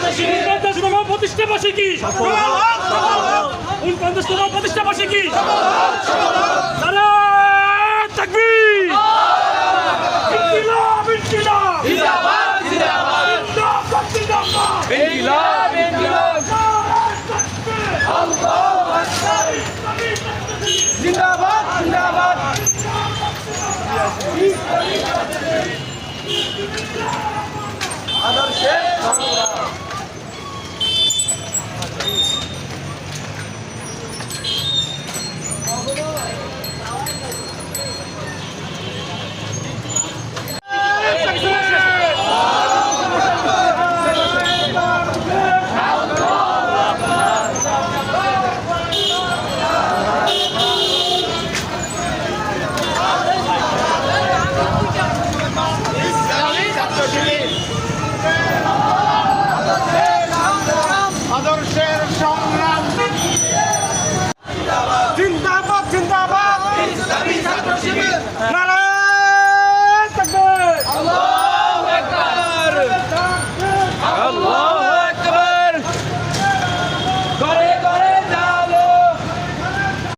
উনপঞ্চাশতম প্রতিষ্ঠাবার্ষিকী উনপঞ্চাশতম প্রতিষ্ঠাবার্ষিকী নারায়ে তাকবীর ইনকিলাব ইনকিলাব জিন্দাবাদ জিন্দাবাদ জিন্দাবাদ ইনকিলাব ইনকিলাব আল্লাহু আকবার জিন্দাবাদ জিন্দাবাদ আদর্শে